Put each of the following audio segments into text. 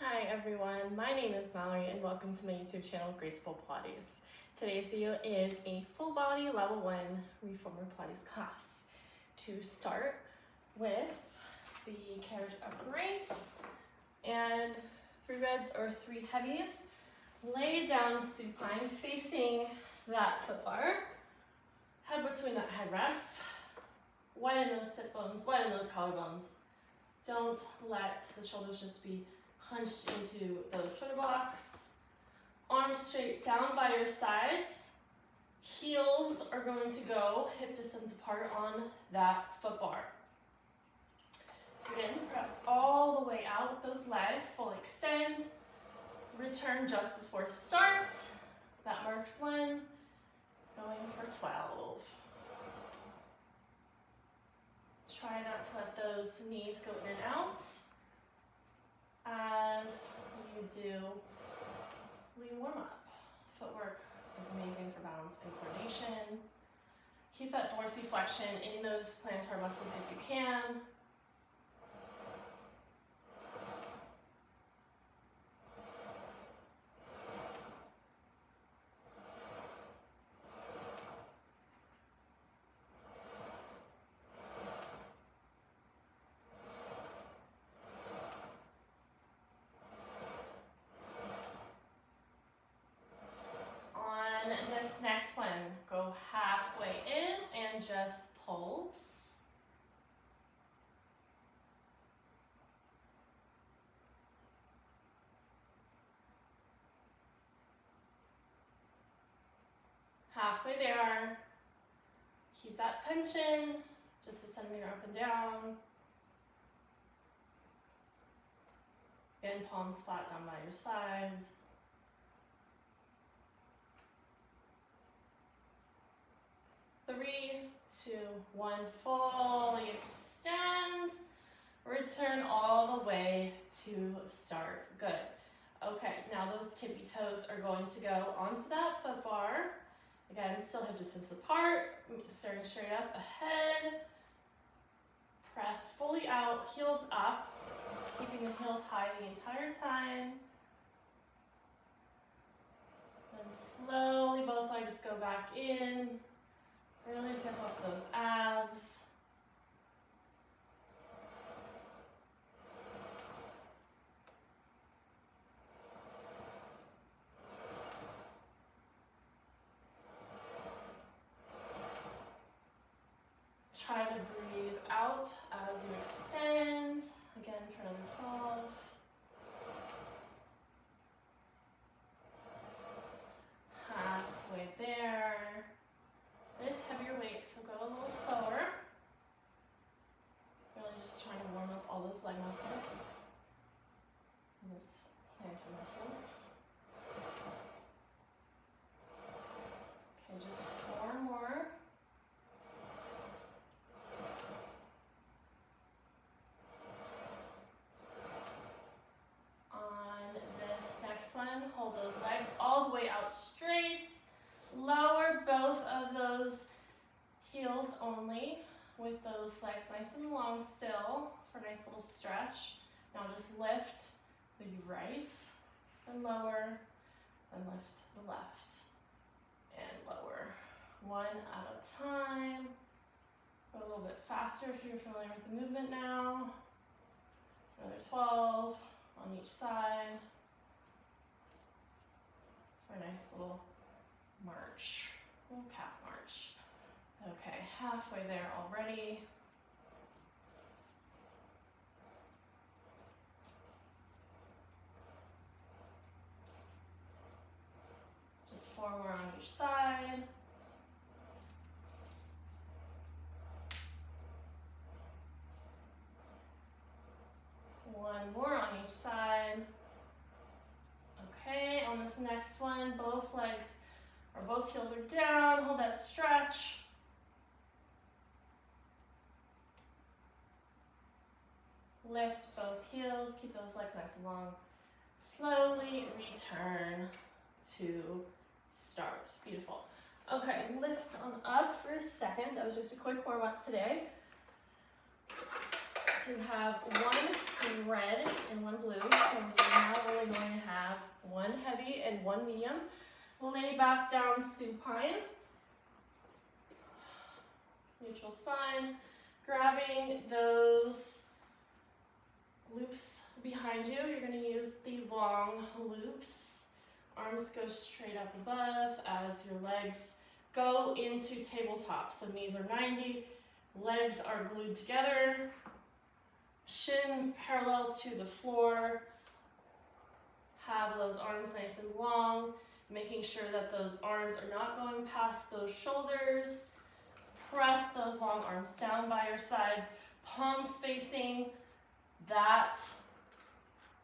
Hi everyone, my name is Mallory and welcome to my YouTube channel, Graceful Pilates. Today's video is a full body level 1 reformer Pilates class. To start with the carriage upright and 3 reds or 3 heavies. Lay down supine facing that foot bar. Head between that headrest. Widen those sit bones, widen those collarbones. Don't let the shoulders just be hunched into those shoulder blocks. Arms straight down by your sides. Heels are going to go hip distance apart on that foot bar. So again, press all the way out with those legs, fully extend. Return just before start. That marks Lynn. Going for 12. Try not to let those knees go in and out. As you do lean warm up. Footwork is amazing for balance and coordination. Keep that dorsiflexion in those plantar muscles if you can. This next one, go halfway in and just pulse. Halfway there. Keep that tension, just a centimeter up and down. Again, palms flat down by your sides. 3, 2, 1, fully extend. Return all the way to start. Good. Okay, now those tippy toes are going to go onto that foot bar. Again, still hip distance apart, starting straight up ahead. Press fully out, heels up, keeping the heels high the entire time. Then slowly both legs go back in. Really zip up those abs. Try to breathe out as you extend. Again for another 12. Halfway there. It's heavier weight, so go a little slower. Really just trying to warm up all those leg muscles and those plantar muscles. Okay, just 4 more. On this next one, hold those legs all the way out straight. Lower both of those heels only with those legs nice and long still for a nice little stretch. Now just lift the right and lower, and lift the left and lower. 1 at a time. Go a little bit faster if you're familiar with the movement now. Another 12 on each side for a nice little march, little calf march. Okay, halfway there already. Just 4 more on each side. One more on each side. Okay, on this next one, both legs or both heels are down, hold that stretch. Lift both heels, keep those legs nice and long. Slowly return to start. Beautiful. Okay, lift on up for a second. That was just a quick warm up today. to have one red and one blue. So we're now only going to have one heavy and one medium. We'll lay back down supine. Neutral spine. Grabbing those loops behind you. You're going to use the long loops. Arms go straight up above as your legs go into tabletop. So knees are 90, legs are glued together, shins parallel to the floor. Have those arms nice and long, making sure that those arms are not going past those shoulders. Press those long arms down by your sides, palms facing that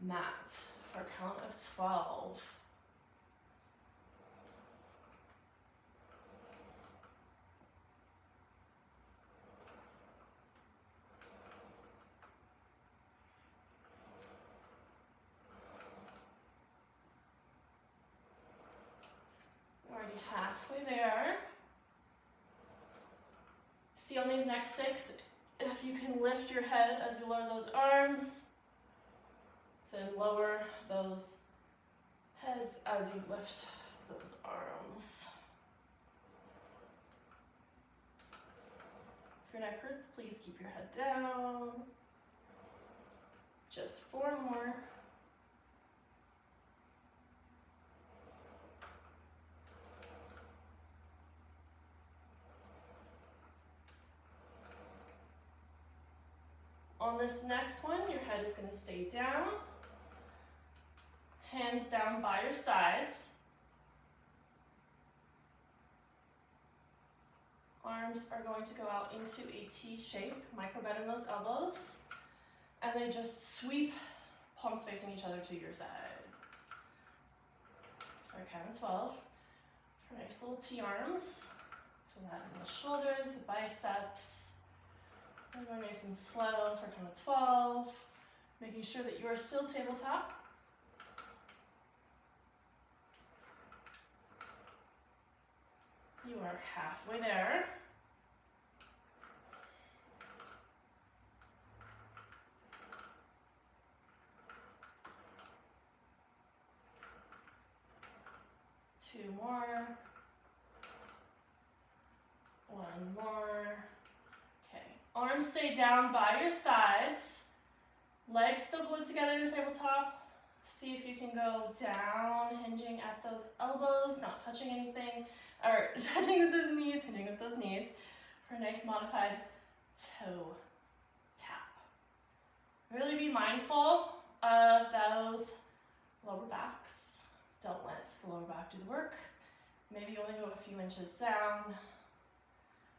mat for a count of 12. Already halfway there. See on these next 6, if you can lift your head as you lower those arms, then lower those heads as you lift those arms. If your neck hurts, please keep your head down. Just 4 more. On this next one, your head is going to stay down. Hands down by your sides. Arms are going to go out into a T shape, micro bend in those elbows. And then just sweep, palms facing each other to your side. For a count of 12. For nice little T arms. Feel that in the shoulders, the biceps. And go nice and slow for count of 12. Making sure that you are still tabletop. You are halfway there. Two more. One more. Okay. Arms stay down by your sides. Legs still glued together in tabletop. See if you can go down, hinging at those elbows, not touching anything, or touching with those knees, hinging with those knees, for a nice modified toe tap. Really be mindful of those lower backs. Don't let the lower back do the work. Maybe only go a few inches down.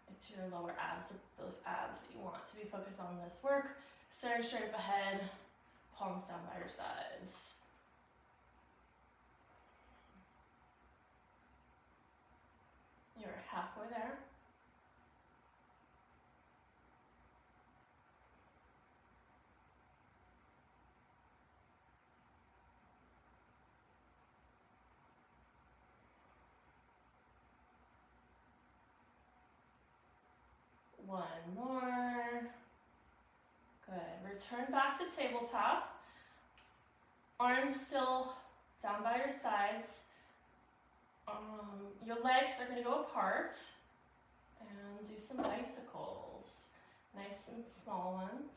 It's your lower abs, those abs that you want to be focused on this work. Staring straight up ahead, palms down by your sides. You're halfway there. One more. Good. Return back to tabletop. Arms still down by your sides. Your legs are going to go apart. And do some bicycles. Nice and small ones.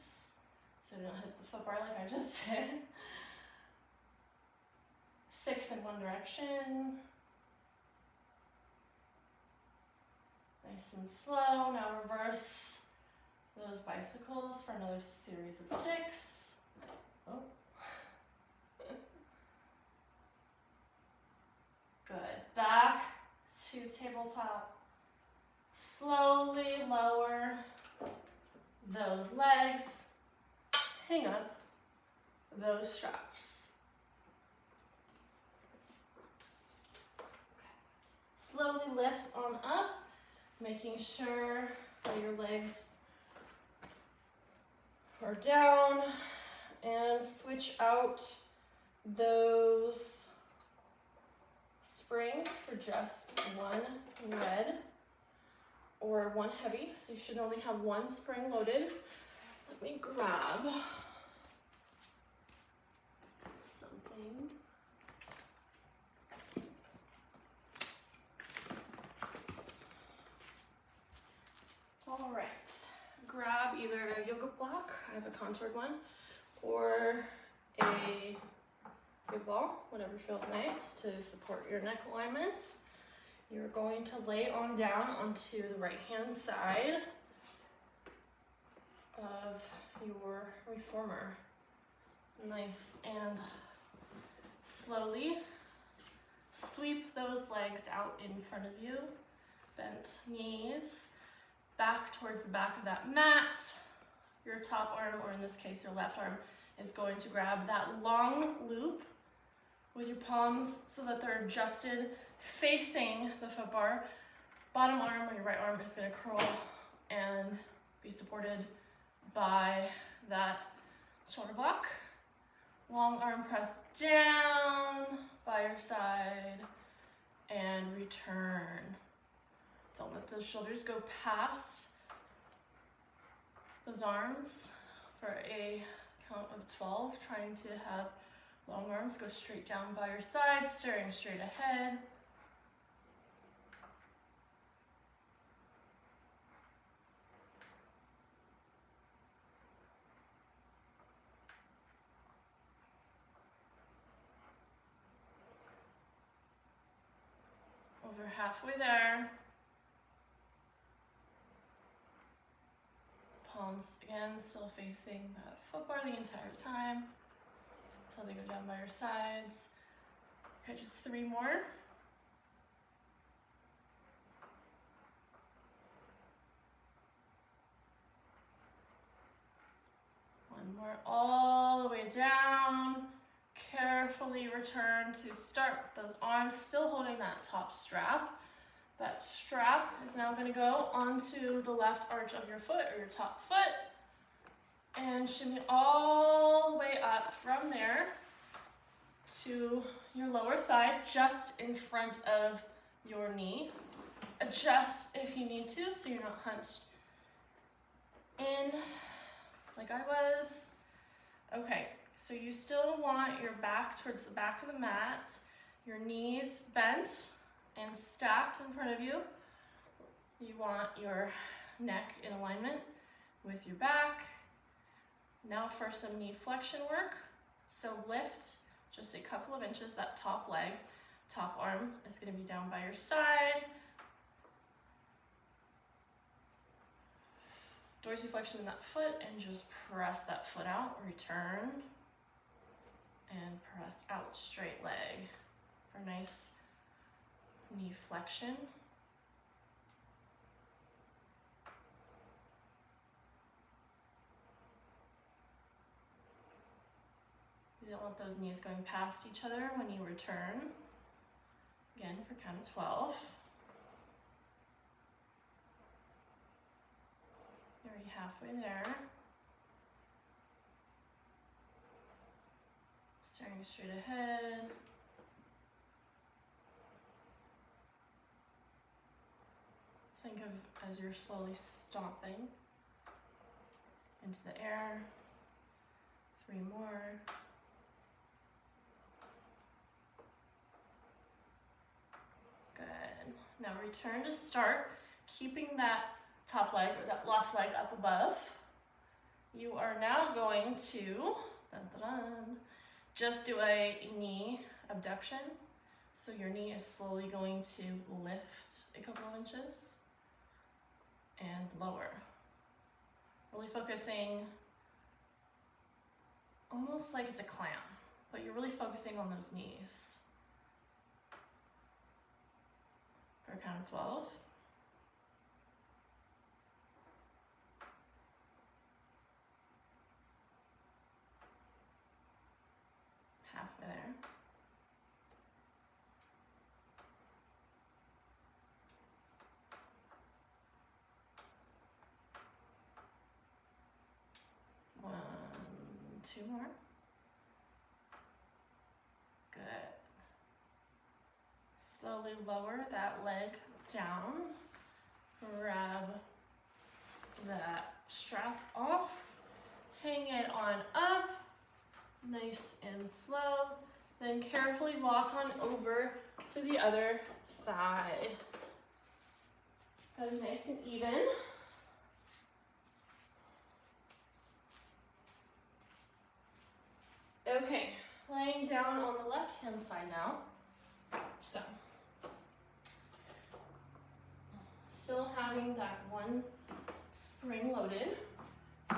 So you don't hit the foot bar like I just did. 6 in one direction. Nice and slow. Now reverse those bicycles for another series of 6. Oh. Good. Back to tabletop. Slowly lower those legs. Hang up those straps. Okay. Slowly lift on up, making sure that your legs are down, and switch out those springs for just one red or one heavy. So you should only have one spring loaded. Let me grab something. All right, grab either a yoga block, I have a contoured one, or a big ball, whatever feels nice to support your neck alignments. You're going to lay on down onto the right hand side of your reformer. Nice, and slowly sweep those legs out in front of you, bent knees, back towards the back of that mat. Your top arm, or in this case your left arm, is going to grab that long loop with your palms so that they're adjusted facing the foot bar. Bottom arm or your right arm is going to curl and be supported by that shoulder block. Long arm press down by your side and return. Don't let those shoulders go past those arms for a count of 12, trying to have long arms go straight down by your side, staring straight ahead. Over halfway there. Palms again still facing that foot bar the entire time until they go down by your sides. Okay, just 3 more. One more all the way down. Carefully return to start with those arms still holding that top strap. That strap is now going to go onto the left arch of your foot or your top foot and shimmy all the way up from there to your lower thigh, just in front of your knee. Adjust if you need to so you're not hunched in like I was. Okay, so you still want your back towards the back of the mat, your knees bent and stacked in front of you. You want your neck in alignment with your back. Now for some knee flexion work. So lift just a couple of inches, that top leg, top arm is going to be down by your side. Dorsiflexion in that foot and just press that foot out, return, and press out, straight leg for nice knee flexion. You don't want those knees going past each other when you return. Again, for count of 12. You're already halfway there. Staring straight ahead. Think of as you're slowly stomping into the air. 3 more. Good. Now return to start, keeping that top leg or that left leg up above. You are now going to just do a knee abduction. So your knee is slowly going to lift a couple of inches and lower. Really focusing almost like it's a clam, but you're really focusing on those knees. For a count of 12. Halfway there. One, 2 more. Good. Slowly lower that leg down. Grab that strap off hang it on up, nice and slow. Then carefully walk on over to the other side. Gotta be nice and even. Okay, laying down on the left-hand side now. So, still having that one spring loaded,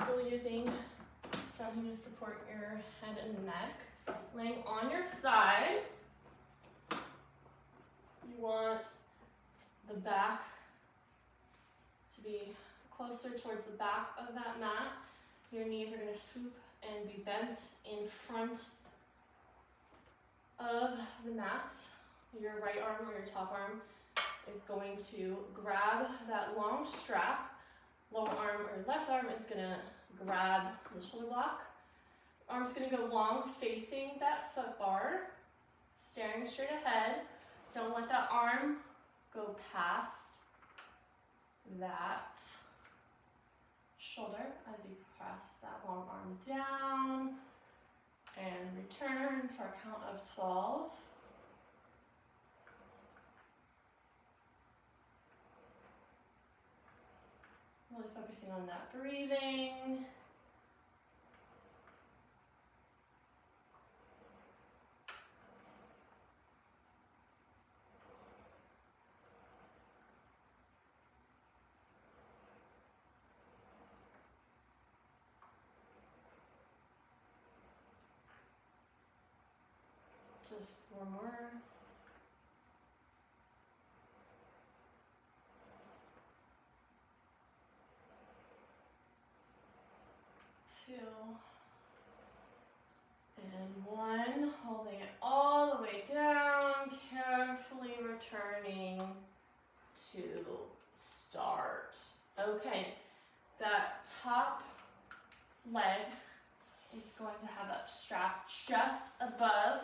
still using something to support your head and neck. Laying on your side, you want the back to be closer towards the back of that mat. Your knees are going to swoop and be bent in front of the mat. Your right arm or your top arm is going to grab that long strap. Lower arm or left arm is going to grab the shoulder block. Arm's going to go long facing that foot bar, staring straight ahead. Don't let that arm go past that shoulder as you press that long arm down and return for a count of 12. Really focusing on that breathing. Just 4 more. 2 and 1. Holding it all the way down, carefully returning to start. Okay, that top leg is going to have that strap just above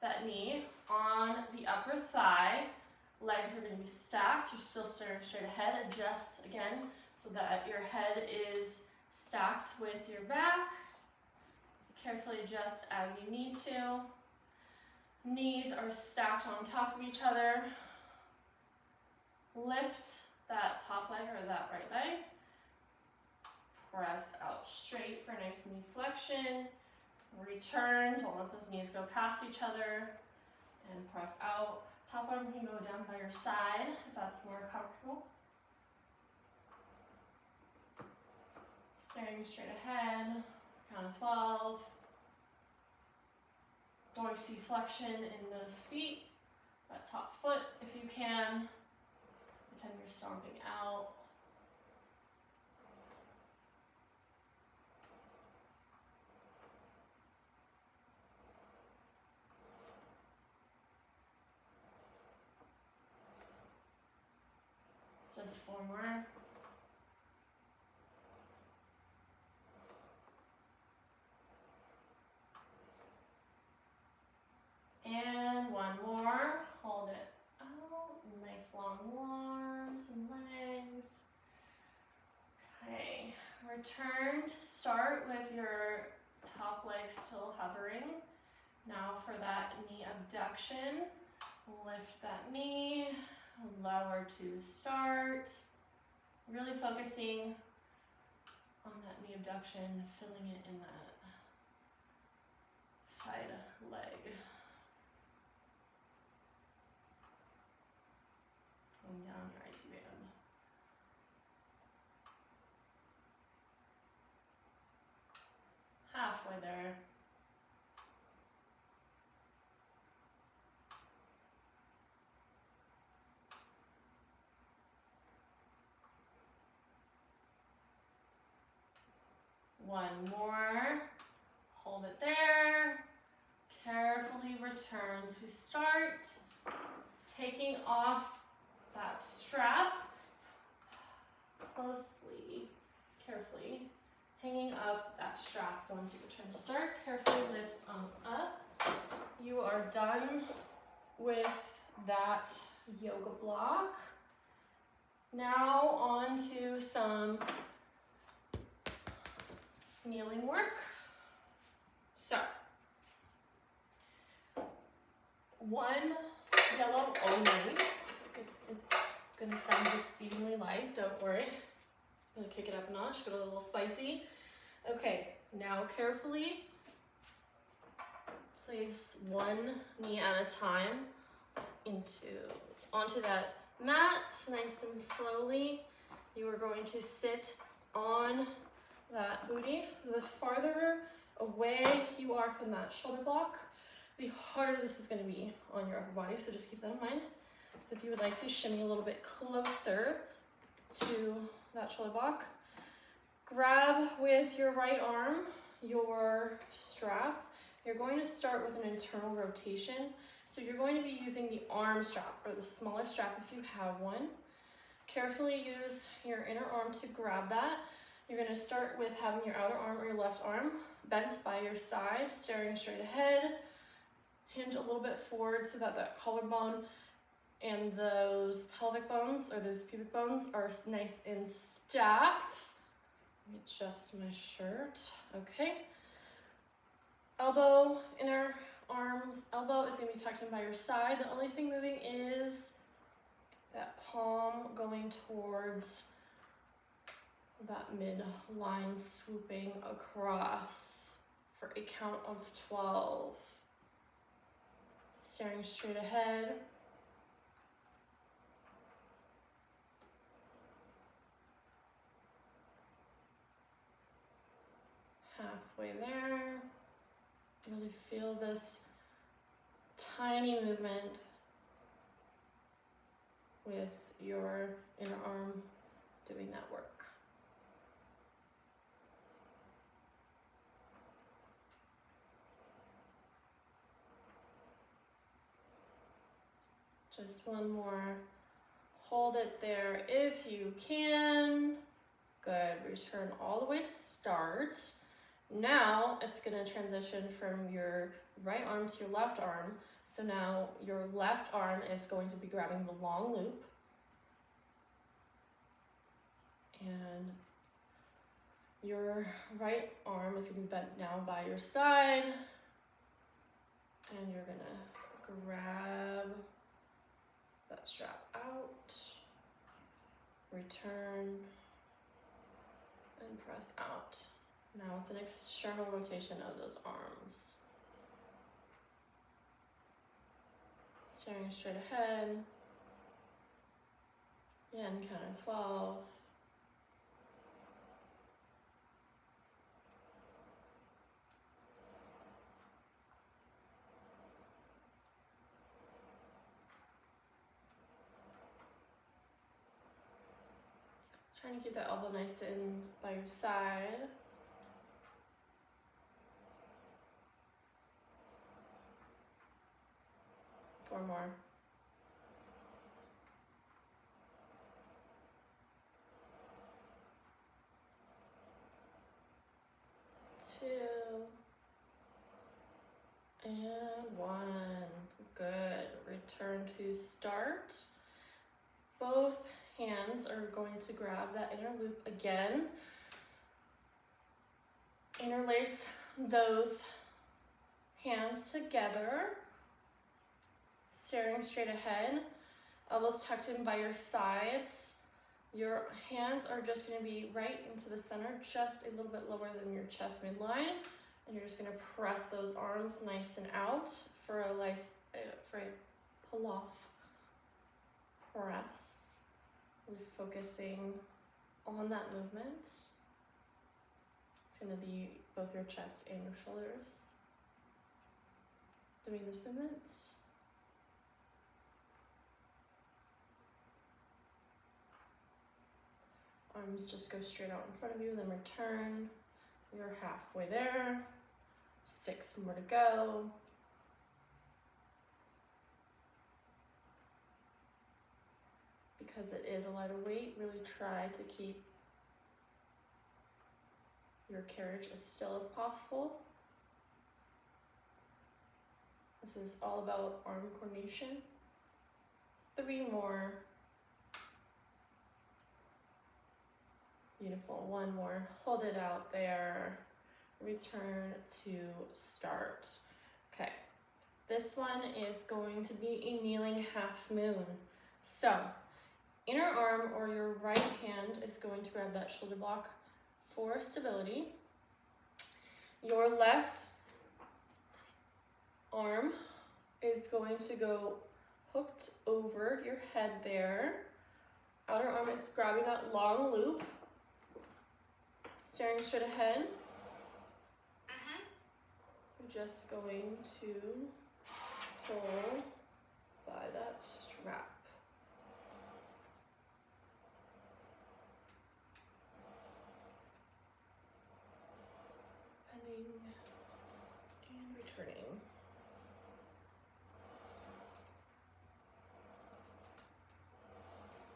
that knee on the upper thigh. Legs are going to be stacked. You're still staring straight ahead. Adjust again so that your head is stacked with your back. Carefully adjust as you need to. Knees are stacked on top of each other. Lift that top leg or that right leg. Press out straight for a nice knee flexion. Return, don't let those knees go past each other. And press out. Top arm can go down by your side if that's more comfortable. Staring straight ahead, count of 12. Dorsiflexion in those feet, that top foot if you can. Pretend you're stomping out. Just 4 more. And 1 more. Hold it out. Nice long arms and legs. Okay. Return to start with your top leg still hovering. Now for that knee abduction, lift that knee. Lower to start. Really focusing on that knee abduction, filling it in that side leg. Going down your IT band. Halfway there. One more, hold it there, carefully return to start, taking off that strap, closely, carefully, hanging up that strap once you return to start, carefully lift up. You are done with that yoga block. Now on to some kneeling work. So, one yellow only. It's gonna sound exceedingly light, don't worry. I'm gonna kick it up a notch, get a little spicy. Okay, now carefully place one knee at a time onto that mat, nice and slowly. You are going to sit on that booty. The farther away you are from that shoulder block, the harder this is going to be on your upper body, so just keep that in mind. So if you would like to shimmy a little bit closer to that shoulder block, grab with your right arm your strap. You're going to start with an internal rotation. So you're going to be using the arm strap or the smaller strap if you have one. Carefully use your inner arm to grab that. You're going to start with having your outer arm or your left arm bent by your side, staring straight ahead. Hinge a little bit forward so that that collarbone and those pelvic bones or those pubic bones are nice and stacked. Let me adjust my shirt. Okay. Elbow, inner arms, elbow is going to be tucked in by your side. The only thing moving is that palm going towards that midline, swooping across for a count of 12. Staring straight ahead. Halfway there. Really feel this tiny movement with your inner arm doing that work. Just one more. Hold it there if you can. Good. Return all the way to start. Now it's going to transition from your right arm to your left arm. So now your left arm is going to be grabbing the long loop. And your right arm is going to be bent down by your side. And you're going to grab that strap out, return, and press out. Now it's an external rotation of those arms. Staring straight ahead. Again, count of 12. Trying to keep that elbow nice in by your side. Four more. 2 and 1. Good. Return to start. Both hands are going to grab that inner loop again. Interlace those hands together. Staring straight ahead. Elbows tucked in by your sides. Your hands are just going to be right into the center, just a little bit lower than your chest midline. And you're just going to press those arms nice and out for a pull-off press. Really focusing on that movement. It's going to be both your chest and your shoulders doing this movement. Arms just go straight out in front of you, then return. You're halfway there. 6 more to go. Because it is a lighter weight, really try to keep your carriage as still as possible. This is all about arm coordination. 3 more. Beautiful. 1 more. Hold it out there. return to start. Okay, this one is going to be a kneeling half moon. So, inner arm or your right hand is going to grab that shoulder block for stability. Your left arm is going to go hooked over your head there. Outer arm is grabbing that long loop, staring straight ahead. You're just going to pull by that strap. Bending and returning.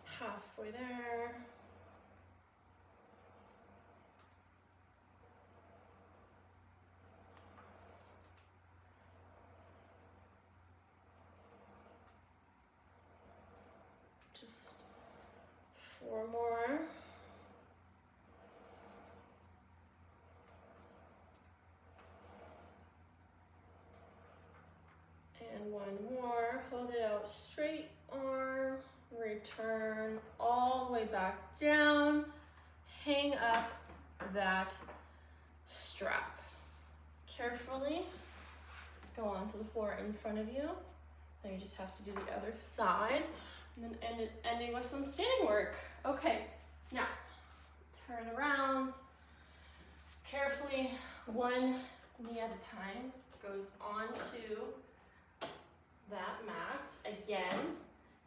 Halfway there. Just 4 more. And 1 more. Hold it out straight arm. Return all the way back down. Hang up that strap. Carefully go onto the floor in front of you. Now you just have to do the other side. And then ending with some standing work. Okay, now turn around. Carefully, one knee at a time goes onto that mat. Again,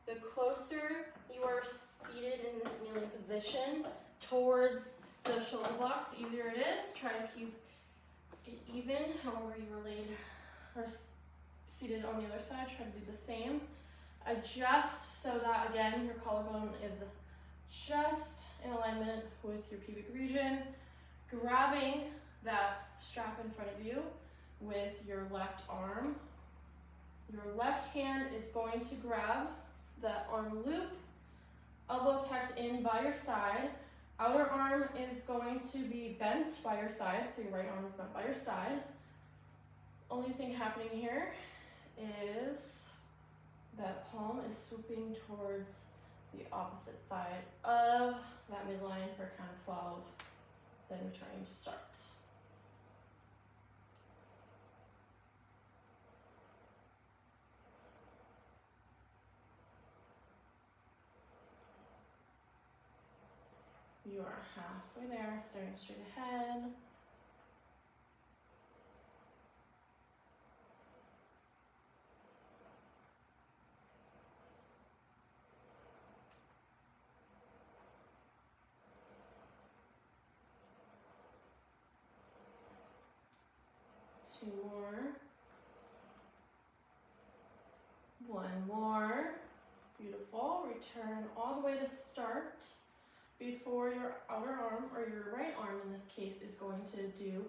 the closer you are seated in this kneeling position towards the shoulder blocks, the easier it is. Try to keep it even. However you were laid or seated on the other side, try to do the same. Adjust so that, again, your collarbone is just in alignment with your pubic region. Grabbing that strap in front of you with your left arm. Your left hand is going to grab that arm loop, elbow tucked in by your side. Outer arm is going to be bent by your side, so your right arm is bent by your side. Only thing happening here is that palm is swooping towards the opposite side of that midline for a count of 12, then returning to start. You are halfway there, staring straight ahead. Two more. One more. Beautiful. Return all the way to start before your outer arm, or your right arm in this case, is going to do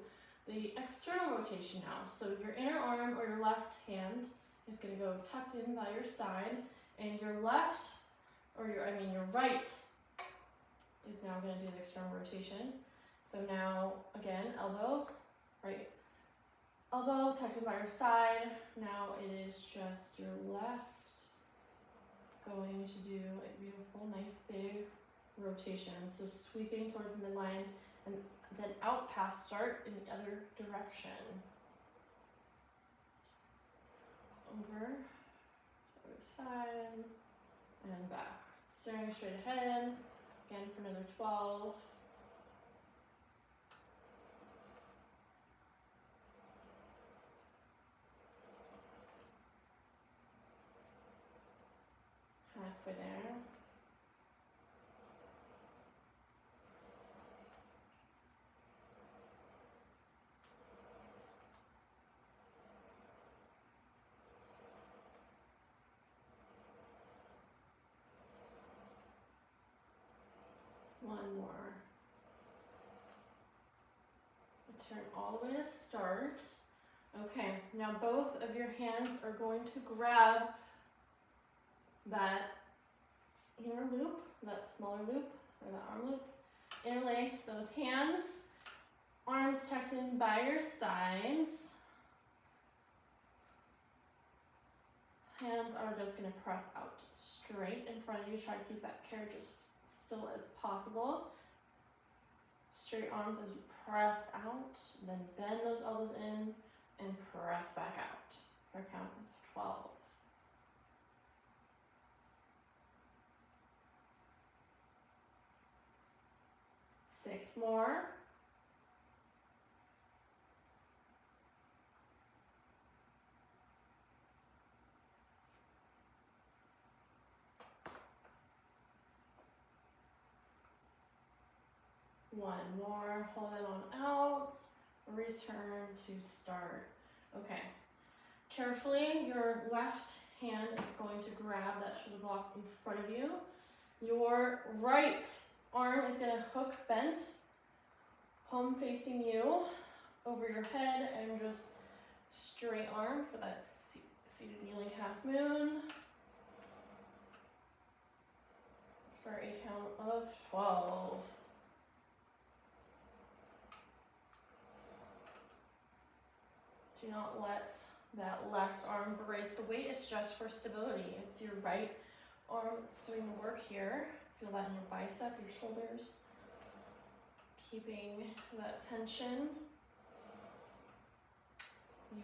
the external rotation now. So your inner arm or your left hand is going to go tucked in by your side, and your left, or your right is now going to do the external rotation. So now, again, elbow, right elbow tucked in by your side. Now it is just your left going to do a beautiful, nice, big rotation. So sweeping towards the midline and then out past start in the other direction. Over, other side, and back. Staring straight ahead, again for another 12. Halfway there. One more. Return all the way to start. Okay, now both of your hands are going to grab that inner loop, that smaller loop, or that arm loop. Interlace those hands. Arms tucked in by your sides. Hands are just going to press out straight in front of you. Try to keep that carriage as still as possible. Straight arms as you press out. Then bend those elbows in and press back out for a count of 12. Six more. One more, hold it on out, return to start. Okay, carefully, your left hand is going to grab that shoulder block in front of you. Your right arm is going to hook bent, palm facing you over your head, and just straight arm for that seated kneeling half moon for a count of 12. Do not let that left arm brace the weight. It's just for stability. It's your right arm that's doing the work here. Feel that in your bicep, your shoulders. Keeping that tension.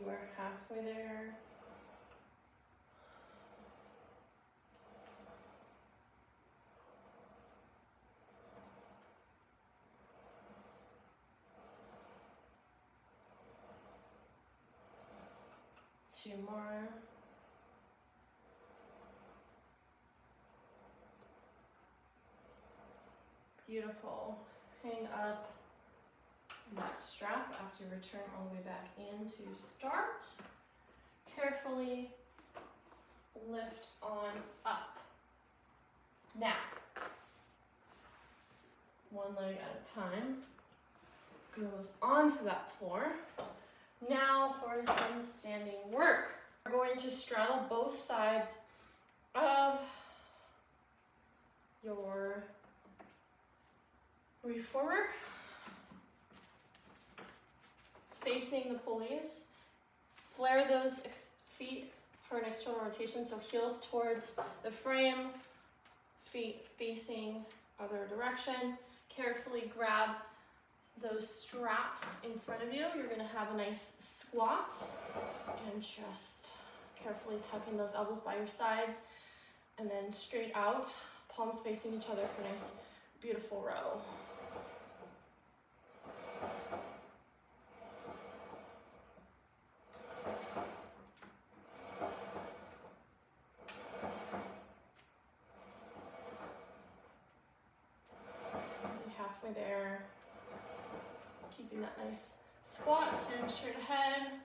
You are halfway there. Two more. Beautiful. Hang up that strap after you return all the way back in to start. Carefully lift on up. Now, one leg at a time goes onto that floor. Now for some standing work. We're going to straddle both sides of your reformer, facing the pulleys. Flare those feet for an external rotation, so heels towards the frame, feet facing other direction. Carefully grab those straps in front of you. You're gonna have a nice squat and just carefully tuck in those elbows by your sides and then straight out, palms facing each other for a nice, beautiful row. Halfway there. Keeping that nice squat, stand straight ahead.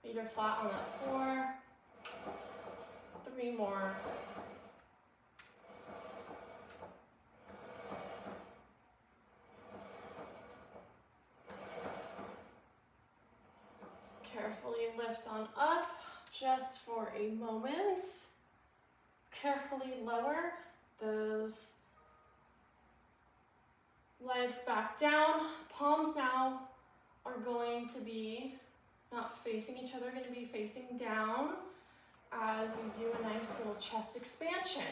Feet are flat on that floor. 3 more. Carefully lift on up, just for a moment. Carefully lower those legs back down. Palms now are going to be not facing each other, going to be facing down as we do a nice little chest expansion.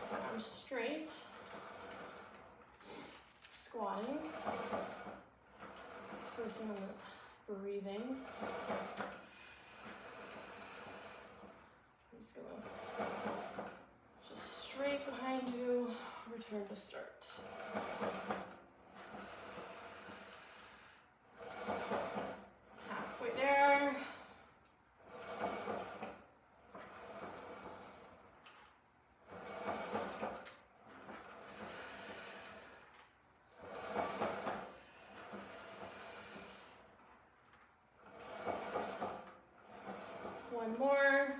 So arms straight, squatting, focusing on the breathing. I'm just gonna straight behind you, return to start. Halfway there. One more.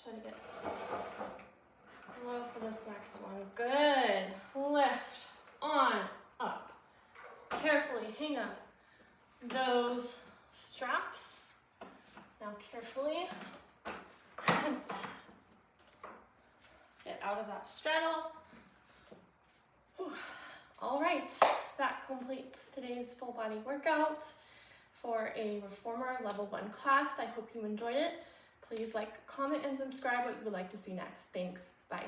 Try to get low for this next one. Good. Lift on up. Carefully hang up those straps. Now carefully get out out of that straddle. Whew. All right, that completes today's full body workout for a Reformer Level 1 class. I hope you enjoyed it. Please like, comment, and subscribe what you would like to see next. Thanks. Bye.